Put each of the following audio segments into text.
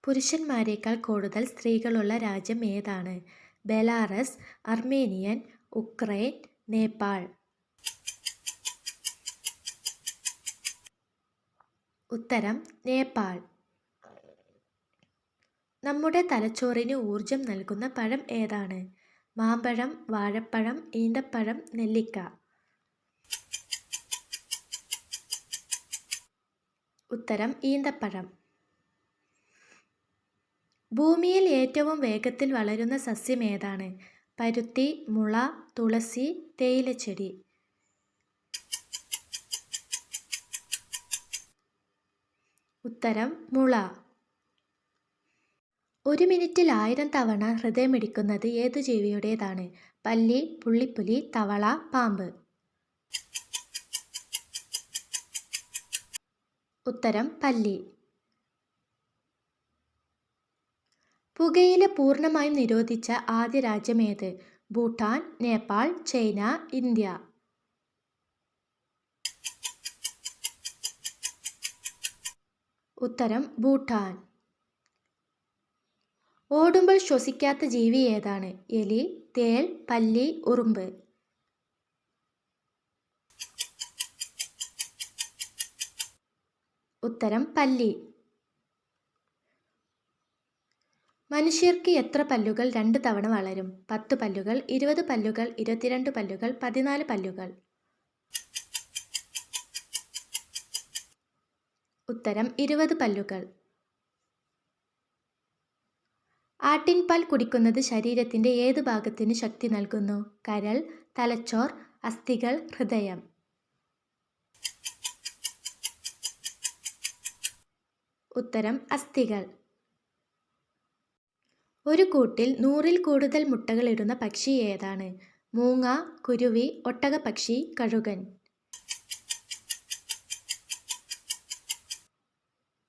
പുരുഷന്മാരേക്കാൾ കൂടുതൽ സ്ത്രീകളുള്ള രാജ്യം ഏതാണ്? Belarus, Armenian, Ukraine, Nepal. ഉത്തരം നേപ്പാൾ. നമ്മുടെ തലച്ചോറിന് ഊർജം നൽകുന്ന പഴം ഏതാണ്? മാമ്പഴം, വാഴപ്പഴം, ഈന്തപ്പഴം, നെല്ലിക്ക. ഉത്തരം ഈന്തപ്പഴം. ഭൂമിയിൽ ഏറ്റവും വേഗത്തിൽ വളരുന്ന സസ്യം ഏതാണ്? പരുത്തി, മുള, തുളസി, തേയിലച്ചെടി. ഉത്തരം മുള. ഒരു മിനിറ്റിൽ 1000 തവണ ഹൃദയമിടിക്കുന്നത് ഏതു ജീവിയുടേതാണ്? പല്ലി, പുള്ളിപ്പുലി, തവള, പാമ്പ്. ഉത്തരം പല്ലി. പുകയില പൂർണ്ണമായും നിരോധിച്ച ആദ്യ രാജ്യം ഏത്? Bhutan, Nepal, China, India. ഉത്തരം ഭൂട്ടാൻ. ഓടുമ്പോൾ ശ്വസിക്കാത്ത ജീവി ഏതാണ്? എലി, തേൾ, പല്ലി, ഉറുമ്പ്. ഉത്തരം പല്ലി. മനുഷ്യർക്ക് എത്ര പല്ലുകൾ 2 തവണ വളരും? 10 പല്ലുകൾ, 20 പല്ലുകൾ, 22 പല്ലുകൾ, 14 പല്ലുകൾ. ഉത്തരം 20 പല്ലുകൾ. ആട്ടിൻപാൽ കുടിക്കുന്നത് ശരീരത്തിന്റെ ഏത് ഭാഗത്തിന് ശക്തി നൽകുന്നു? കരൾ, തലച്ചോർ, അസ്ഥികൾ, ഹൃദയം. ഉത്തരം അസ്ഥികൾ. ഒരു കൂട്ടിൽ 100-ൽ കൂടുതൽ മുട്ടകൾ ഇടുന്ന പക്ഷി ഏതാണ്? മൂങ്ങ, കുരുവി, ഒട്ടകപ്പക്ഷി, കഴുകൻ.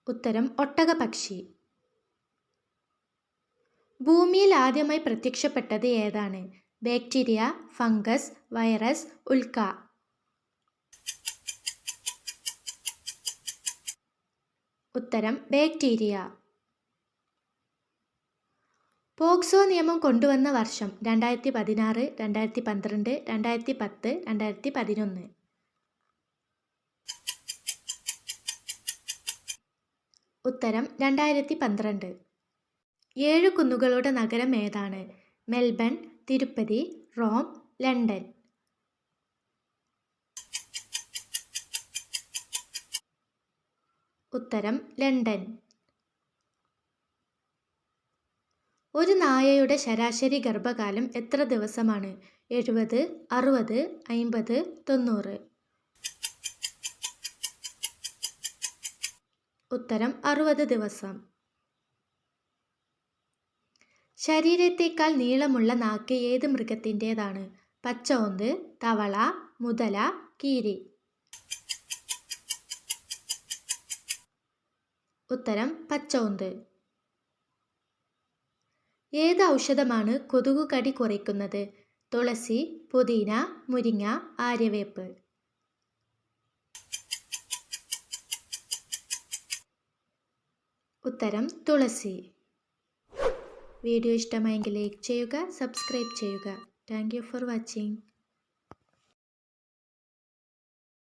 ഉത്തരം ഒട്ടകപ്പക്ഷി. ഭൂമിയിൽ ആദ്യമായി പ്രത്യക്ഷപ്പെട്ടത് ഏതാണ്? ബാക്ടീരിയ, ഫംഗസ്, വൈറസ്, ഉൽക്ക. ഉത്തരം ബാക്ടീരിയ. പോക്സോ നിയമം കൊണ്ടുവന്ന വർഷം? 2016, 2012, 2010, 2011. ഉത്തരം 2012. 7 കുന്നുകളുടെ നഗരം ഏതാണ്? Melbourne, Tirupati, Rome, London. ഉത്തരം ലണ്ടൻ. ഒരു നായയുടെ ശരാശരി ഗർഭകാലം എത്ര ദിവസമാണ്? 70, 60, 50, 90. ഉത്തരം 60 ദിവസം. ശരീരത്തേക്കാൾ നീളമുള്ള നാക്ക് ഏത് മൃഗത്തിൻ്റെതാണ്? പച്ച ഓന്ത്, തവള, മുതല, കീരി. ഉത്തരം പച്ച ഓന്ത്. ഏത് ഔഷധമാണ് കൊതുകുകടി കുറയ്ക്കുന്നത്? തുളസി, പുതിന, മുരിങ്ങ, ആര്യവേപ്പ്. ഉത്തരം തുളസി. വീഡിയോ ഇഷ്ടമായെങ്കിൽ ലൈക്ക് ചെയ്യുക, സബ്സ്ക്രൈബ് ചെയ്യുക. Thank you for watching.